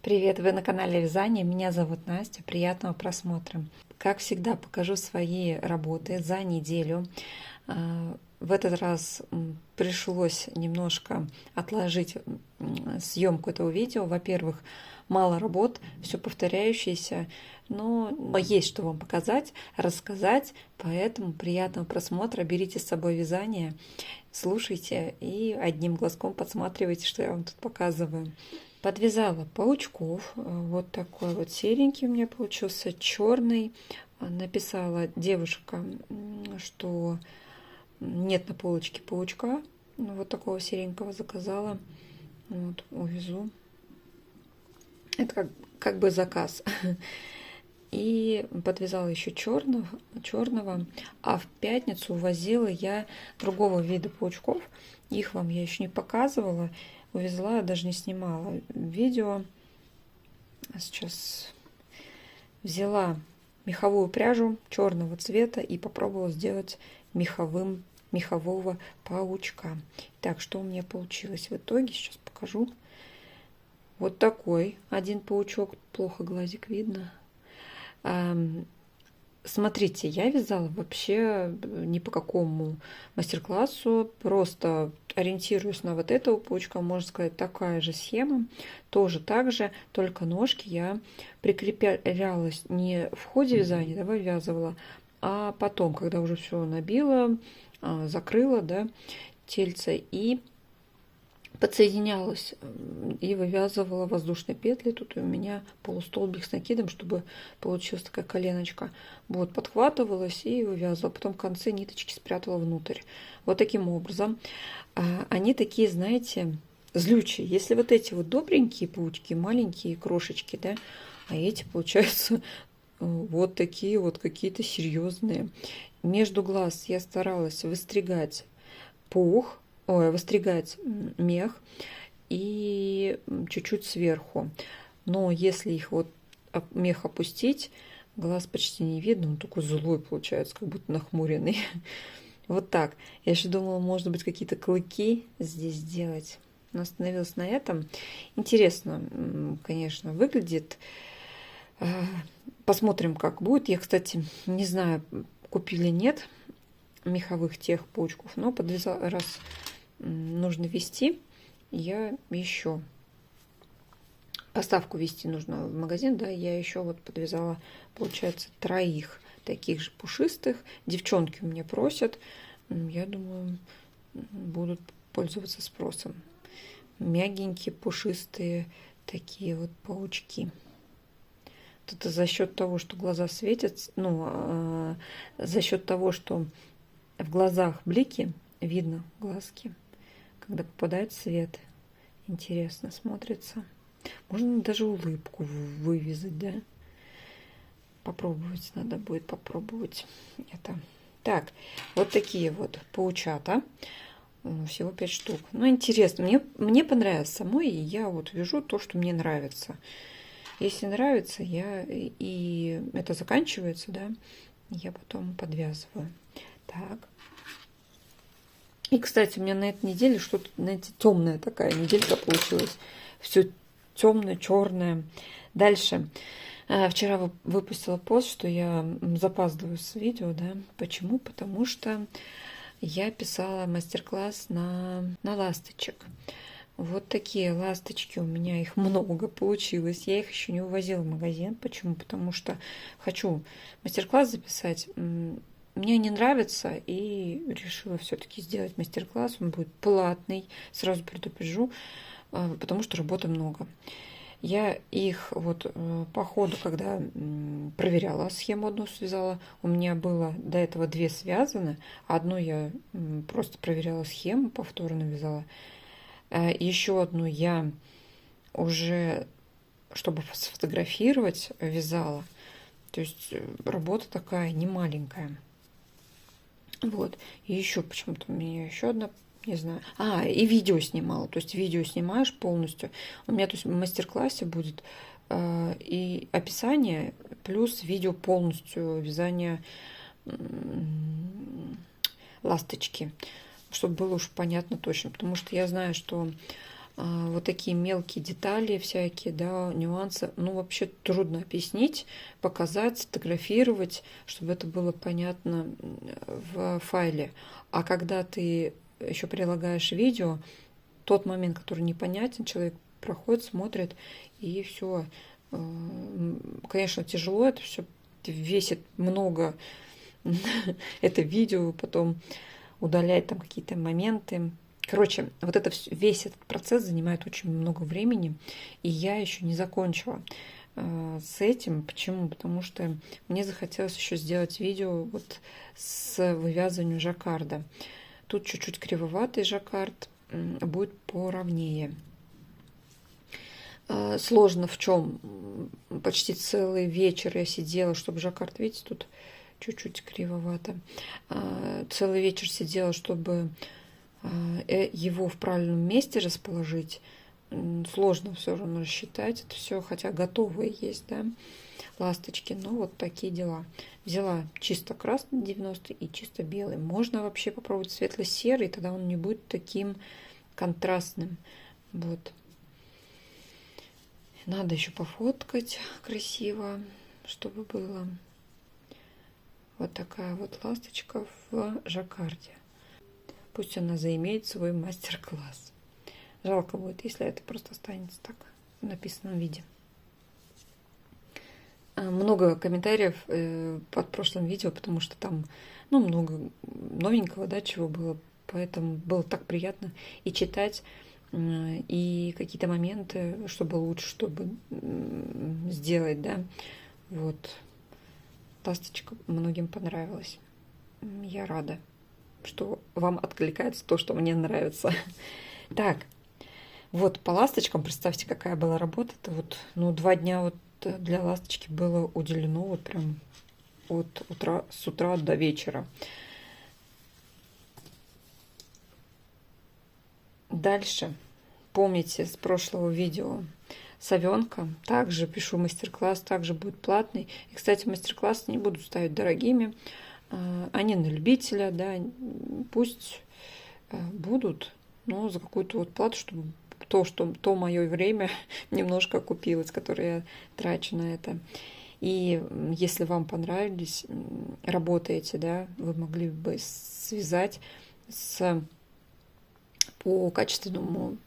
Привет, вы на канале Вязание. Меня зовут Настя. Приятного просмотра. Как всегда, покажу свои работы за неделю. В этот раз пришлось немножко отложить съемку этого видео. Во-первых, мало работ, все повторяющееся, но есть что вам показать, рассказать. Поэтому приятного просмотра. Берите с собой вязание, слушайте и одним глазком подсматривайте, что я вам тут показываю. Подвязала паучков. Вот такой вот серенький у меня получился, черный. Написала девушка, что нет на полочке паучка. Вот такого серенького заказала. Вот, увезу. Это как бы заказ. И подвязала еще черного. А в пятницу увозила я другого вида паучков. Их вам я еще не показывала. Увезла, даже не снимала видео. Сейчас взяла меховую пряжу черного цвета и попробовала сделать мехового паучка. Так, что у меня получилось в итоге? Сейчас покажу. Вот такой один паучок. Плохо глазик видно. Смотрите, я вязала вообще ни по какому мастер-классу, просто ориентируюсь на вот этого паучка, можно сказать, такая же схема, тоже так же, только ножки я прикреплялась не в ходе вязания, да, вывязывала, а потом, когда уже все набила, закрыла, да, тельце и подсоединялась и вывязывала воздушные петли. Тут у меня полустолбик с накидом, чтобы получилась такая коленочка. Вот, подхватывалась и вывязывала. Потом в конце ниточки спрятала внутрь. Вот таким образом. Они такие, знаете, злючие. Если вот эти вот добренькие паучки, маленькие крошечки, да, а эти, получаются, вот такие вот какие-то серьезные. Между глаз я старалась выстригать выстригать мех и чуть-чуть сверху. Но если их вот мех опустить, глаз почти не видно, он такой злой получается, как будто нахмуренный. Вот так. Я еще думала, может быть, какие-то клыки здесь сделать. Но остановилась на этом. Интересно, конечно, выглядит. Посмотрим, как будет. Я, кстати, не знаю, купили нет меховых тех паучков, но подвязала, раз нужно вести, я еще поставку вести нужно в магазин, да, я еще вот подвязала, получается, 3 таких же пушистых. Девчонки у меня просят, я думаю, будут пользоваться спросом. Мягенькие, пушистые такие вот паучки. Это за счет того, что глаза светят, за счет того, что в глазах блики, видно глазки, когда попадает свет. Интересно смотрится. Можно даже улыбку вывязать, да? Попробовать надо будет, попробовать это. Так, вот такие вот паучата. Всего 5 штук. Ну, интересно. Мне понравилось самой, и я вот вяжу то, что мне нравится. Если нравится, и это заканчивается, да, я потом подвязываю. Так. И, кстати, у меня на этой неделе что-то, знаете, темная такая неделька получилась. Все темное, черное. Дальше. Вчера выпустила пост, что я запаздываю с видео, да. Почему? Потому что я писала мастер-класс на ласточек. Вот такие ласточки, у меня их много получилось. Я их еще не увозила в магазин. Почему? Потому что хочу мастер-класс записать. Мне не нравится, и решила все-таки сделать мастер-класс. Он будет платный, сразу предупрежу, потому что работы много. Я их вот по ходу, когда проверяла схему, одну связала, у меня было до этого 2 связаны. Одну я просто проверяла схему, повторно вязала. Еще одну я уже, чтобы сфотографировать, вязала. То есть работа такая не маленькая. Вот. И еще почему-то у меня еще одна, не знаю. И видео снимала. То есть видео снимаешь полностью. У меня, то есть, в мастер-классе будет и описание, плюс видео полностью вязания ласточки. Чтобы было уж понятно точно. Потому что я знаю, что Вот такие мелкие детали всякие, да, нюансы. Ну, вообще трудно объяснить, показать, сфотографировать, чтобы это было понятно в файле. А когда ты еще прилагаешь видео, тот момент, который непонятен, человек проходит, смотрит, и все. Конечно, тяжело, это все весит много. Это видео, потом удалять там какие-то моменты. Короче, вот это весь этот процесс занимает очень много времени, и я еще не закончила с этим. Почему? Потому что мне захотелось еще сделать видео вот с вывязыванием жаккарда. Тут чуть-чуть кривоватый жаккард, будет поровнее. Сложно в чем? Почти целый вечер я сидела, чтобы жаккард, видите, тут чуть-чуть кривовато. Целый вечер сидела, чтобы его в правильном месте расположить. Сложно все равно рассчитать это все, хотя готовые есть, да, ласточки. Но вот такие дела. Взяла чисто красный 90 и чисто белый. Можно вообще попробовать светло-серый, тогда он не будет таким контрастным. Вот. Надо еще пофоткать красиво, чтобы было. Вот такая вот ласточка в жаккарде. Пусть она заимеет свой мастер-класс. Жалко будет, если это просто останется так в написанном виде. Много комментариев под прошлым видео, потому что там много новенького, да, чего было. Поэтому было так приятно и читать, и какие-то моменты, чтобы лучше, чтобы сделать, да. Вот. Ласточка многим понравилась. Я рада, что вам откликается то, что мне нравится. Так, вот по ласточкам, представьте, какая была работа-то. Вот, 2 дня вот для ласточки было уделено вот прям с утра до вечера. Дальше, помните с прошлого видео, совенка. Также пишу мастер-класс, также будет платный. И, кстати, мастер-классы не буду ставить дорогими. Они на любителя, да, пусть будут, но за какую-то вот плату, чтобы то мое время немножко окупилось, которое я трачу на это. И если вам понравились, работаете, да, вы могли бы связать по качественному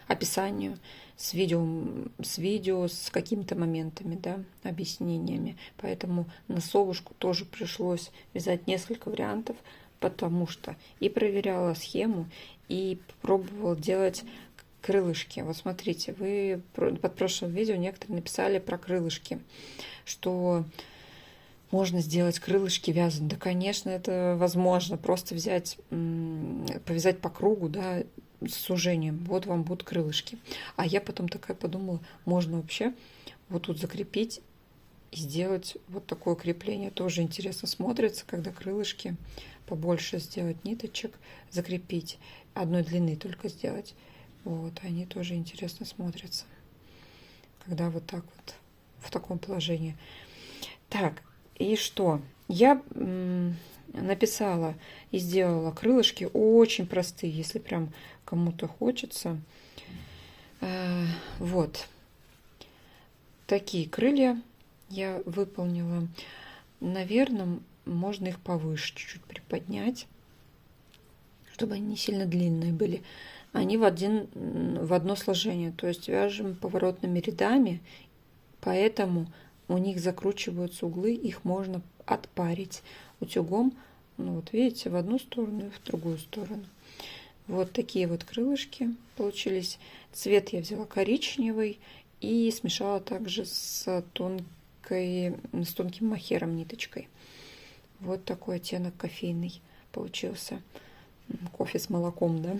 описанию с видео с какими-то моментами, да, объяснениями. Поэтому на совушку тоже пришлось вязать несколько вариантов, потому что и проверяла схему, и пробовала делать крылышки. Вот смотрите, вы под прошлым видео некоторые написали про крылышки, что можно сделать крылышки вязаные. Да, конечно, это возможно. Просто повязать по кругу, да, с сужением. Вот вам будут крылышки. А я потом такая подумала, можно вообще вот тут закрепить и сделать вот такое крепление. Тоже интересно смотрится, когда крылышки побольше сделать ниточек, закрепить. Одной длины только сделать. Вот, они тоже интересно смотрятся. Когда вот так вот, в таком положении. Так, и что? Я написала и сделала крылышки очень простые, если прям кому-то хочется. Вот. Такие крылья я выполнила. Наверное, можно их повыше чуть-чуть приподнять, чтобы они не сильно длинные были. Они в одно сложение, то есть вяжем поворотными рядами, поэтому у них закручиваются углы, их можно отпарить утюгом, вот видите, в одну сторону и в другую сторону. Вот такие вот крылышки получились. Цвет я взяла коричневый и смешала также с тонким мохером ниточкой. Вот такой оттенок кофейный получился. Кофе с молоком, да.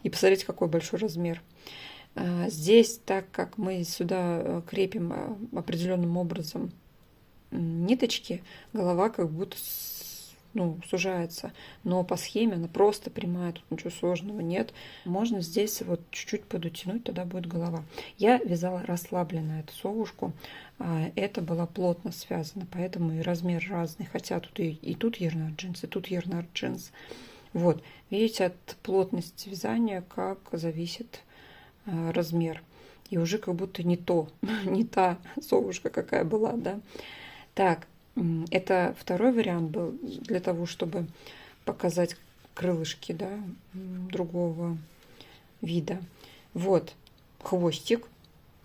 И посмотрите, какой большой размер. Здесь, так как мы сюда крепим определенным образом ниточки, голова как будто сужается. Но по схеме она просто прямая, тут ничего сложного нет. Можно здесь вот чуть-чуть подутянуть, тогда будет голова. Я вязала расслабленно эту совушку. Это было плотно связано, поэтому и размер разный. Хотя тут и тут ярнард джинс, и тут ярнард джинс. Вот, видите, от плотности вязания как зависит размер. И уже как будто не то, не та совушка, какая была, да. Так, это второй вариант был для того, чтобы показать крылышки, да, другого вида. Вот хвостик.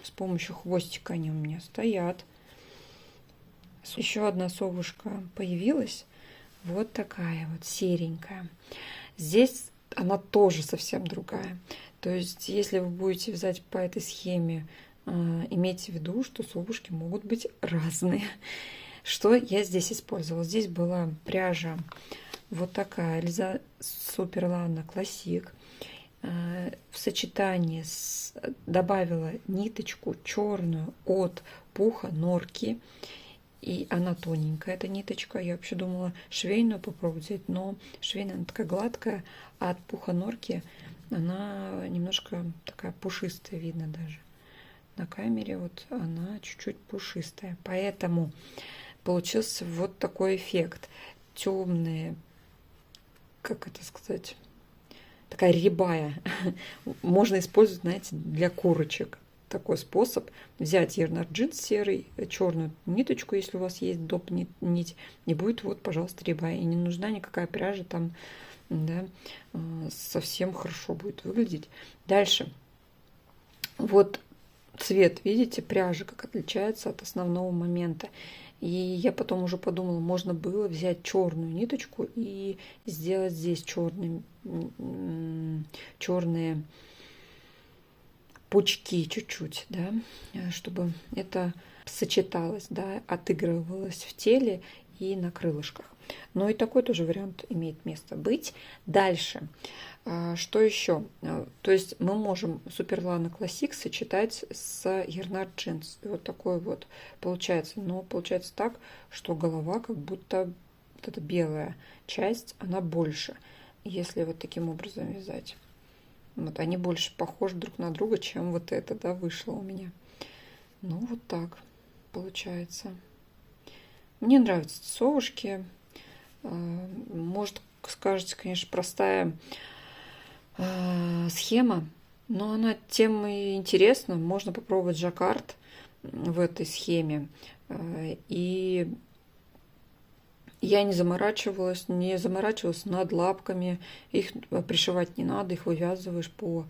С помощью хвостика они у меня стоят. Еще одна совушка появилась. Вот такая вот серенькая. Здесь она тоже совсем другая. То есть, если вы будете вязать по этой схеме, имейте в виду, что совушки могут быть разные. Что я здесь использовала? Здесь была пряжа вот такая, Эльза Суперлана Классик. В сочетании добавила ниточку черную от пуха норки. И она тоненькая, эта ниточка. Я вообще думала швейную попробовать взять, но швейная она такая гладкая, а от пуха норки она немножко такая пушистая, видно даже. На камере вот она чуть-чуть пушистая. Поэтому получился вот такой эффект. Темные, как это сказать, такая рябая. Можно использовать, знаете, для курочек. Такой способ взять ярнард джинс серый, черную ниточку, если у вас есть доп. Нить, и будет вот, пожалуйста, рябая. И не нужна никакая пряжа там, да, совсем хорошо будет выглядеть. Дальше. Вот цвет, видите, пряжи, как отличается от основного момента. И я потом уже подумала, можно было взять черную ниточку и сделать здесь черные пучки чуть-чуть, да, чтобы это сочеталось, да, отыгрывалось в теле и на крылышках. Но и такой тоже вариант имеет место быть. Дальше. Что еще? То есть мы можем Суперлана Классик сочетать с Ярнард Джинс. И вот такой вот получается. Но получается так, что голова как будто вот эта белая часть, она больше, если вот таким образом вязать. Вот они больше похожи друг на друга, чем вот это, да, вышло у меня. Ну, вот так получается. Мне нравятся совушки. Может, скажете, конечно, простая схема, но она тем и интересна. Можно попробовать жаккард в этой схеме. И я не заморачивалась над лапками. Их пришивать не надо, их вывязываешь по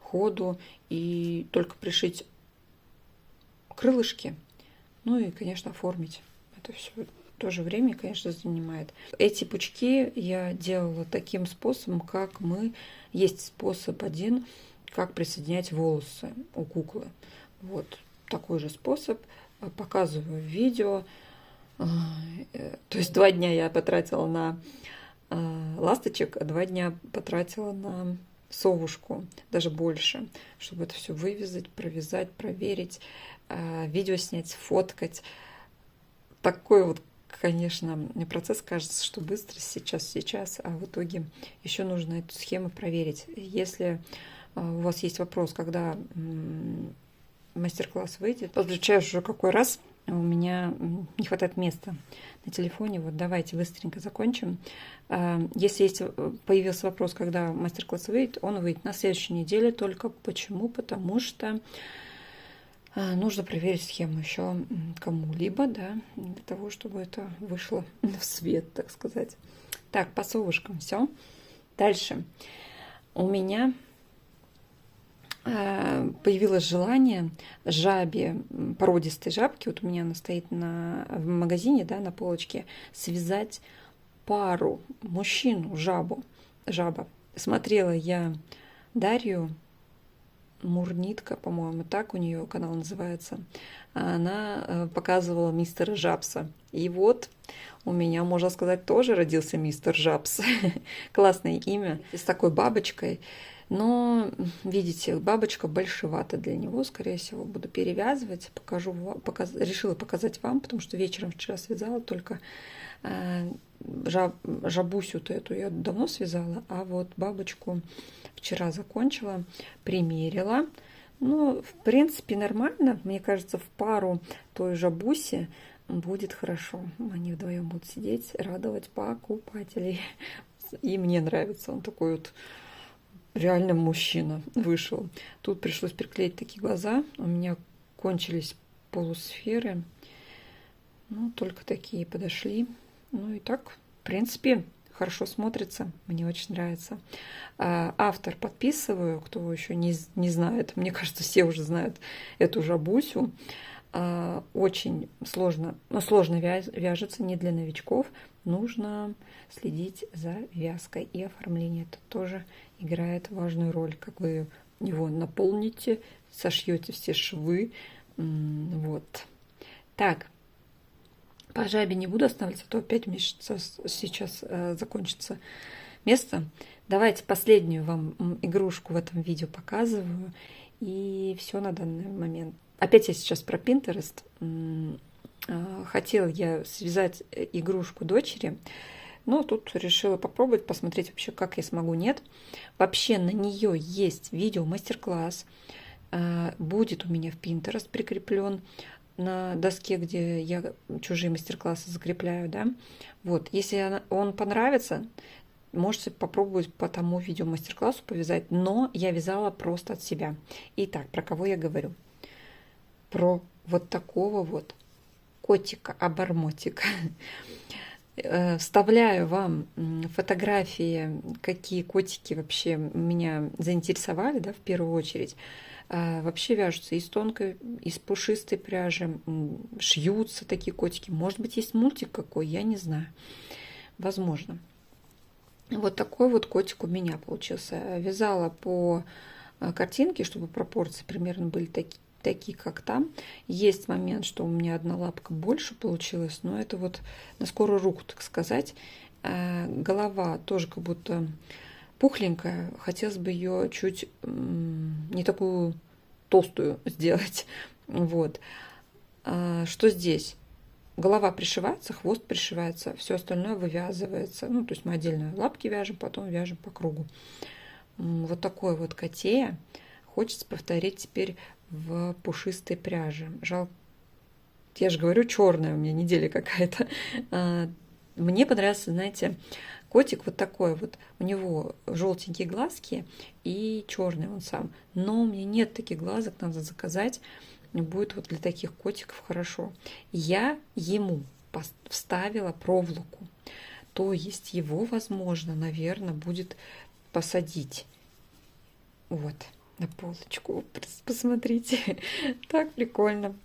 ходу. И только пришить крылышки. Ну и, конечно, оформить. Это все тоже время, конечно, занимает. Эти пучки я делала таким способом, как мы... Есть способ один, как присоединять волосы у куклы. Вот такой же способ. Показываю в видео. То есть 2 дня я потратила на ласточек, а 2 дня потратила на совушку, даже больше, чтобы это все вывязать, провязать, проверить, видео снять, сфоткать. Такой вот, конечно, мне процесс кажется, что быстро, сейчас, а в итоге еще нужно эту схему проверить. Если у вас есть вопрос, когда мастер-класс выйдет, подключаешь уже какой раз, у меня не хватает места на телефоне. Вот давайте быстренько закончим. Если появился вопрос, когда мастер-класс выйдет, он выйдет на следующей неделе только. Почему? Потому что нужно проверить схему еще кому-либо, да, для того, чтобы это вышло в свет, так сказать. Так, по совушкам все. Дальше. У меня появилось желание жабе, породистой жабки, вот у меня она стоит в магазине, да, на полочке, связать пару, мужчину, жаба. Смотрела я Дарью Мурнитка, по-моему, так у нее канал называется. Она показывала мистера Жабса. И вот у меня, можно сказать, тоже родился мистер Жабс. Классное имя. С такой бабочкой. Но, видите, бабочка большевата для него. Скорее всего, буду перевязывать. Решила показать вам, потому что вечером вчера связала только жабусю-то эту я давно связала, а вот бабочку вчера закончила, примерила. Ну, в принципе, нормально. Мне кажется, в пару той жабуси будет хорошо. Они вдвоем будут сидеть, радовать покупателей. И мне нравится. Он такой вот реально мужчина вышел. Тут пришлось приклеить такие глаза. У меня кончились полусферы. Ну, только такие подошли. Ну и так, в принципе, хорошо смотрится. Мне очень нравится. Автор подписываю, кто еще не знает. Мне кажется, все уже знают эту жабусю. Очень сложно, но сложно вяжется, не для новичков. Нужно следить за вязкой, и оформление это тоже играет важную роль. Как вы его наполните, сошьете все швы. Вот. Так, по жабе не буду останавливаться, а то опять мне сейчас закончится место. Давайте последнюю вам игрушку в этом видео показываю. И все на данный момент. Опять я сейчас про Pinterest. Хотела я связать игрушку дочери, но тут решила попробовать, посмотреть вообще, как я смогу, нет. Вообще на нее есть видео мастер-класс. Будет у меня в Pinterest прикреплен на доске, где я чужие мастер-классы закрепляю, да. Вот, если он понравится, можете попробовать по тому видео мастер-классу повязать, но я вязала просто от себя. Итак, про кого я говорю? Про вот такого вот котика-обормотика. Вставляю вам фотографии, какие котики вообще меня заинтересовали, да, в первую очередь. Вообще вяжутся из тонкой, из пушистой пряжи, шьются такие котики. Может быть, есть мультик какой, я не знаю. Возможно. Вот такой вот котик у меня получился. Вязала по картинке, чтобы пропорции примерно были такие, как там. Есть момент, что у меня одна лапка больше получилась, но это вот на скорую руку, так сказать. Голова тоже как будто пухленькая. Хотелось бы ее чуть не такую толстую сделать. Вот. Что здесь? Голова пришивается, хвост пришивается, все остальное вывязывается. Ну, то есть мы отдельно лапки вяжем, потом вяжем по кругу. Вот такой вот котея хочется повторить теперь в пушистой пряже. Жалко, я же говорю, черная у меня неделя какая-то. Мне понравился, знаете, котик вот такой вот. У него желтенькие глазки и черный он сам. Но у меня нет таких глазок, надо заказать. Будет вот для таких котиков хорошо. Я ему вставила проволоку. То есть его, возможно, наверное, будет посадить. Вот. На полочку. Посмотрите. Так прикольно.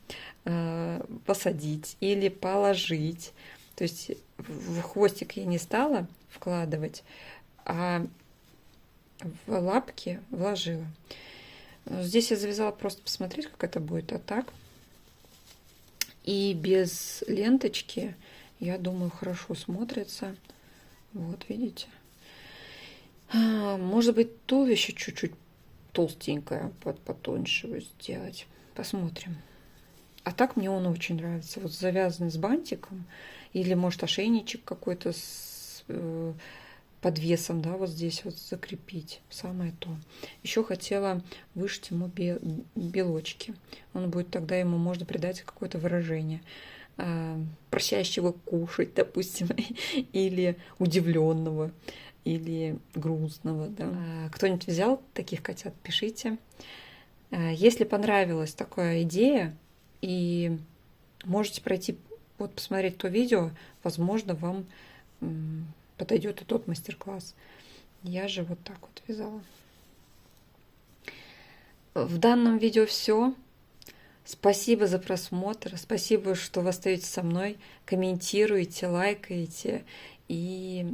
Посадить или положить. То есть в хвостик я не стала вкладывать, а в лапки вложила. Здесь я завязала просто посмотреть, как это будет. А так и без ленточки, я думаю, хорошо смотрится. Вот, видите? Может быть, туловище чуть-чуть толстенькое, потоньше его сделать. Посмотрим. А так мне он очень нравится. Вот завязанный с бантиком. Или, может, ошейничек какой-то с подвесом, да, вот здесь вот закрепить. Самое то. Еще хотела вышить ему белочки. Он будет, тогда ему можно придать какое-то выражение. Просящего кушать, допустим. Или удивленного. Или грустного, да. Кто-нибудь взял таких котят? Пишите. Если понравилась такая идея, и можете пройти, вот посмотреть то видео, возможно, вам подойдет и тот мастер-класс. Я же вот так вот вязала. В данном видео все. Спасибо за просмотр. Спасибо, что вы остаетесь со мной, комментируете, лайкаете. И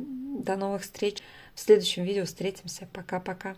до новых встреч. В следующем видео встретимся. Пока-пока.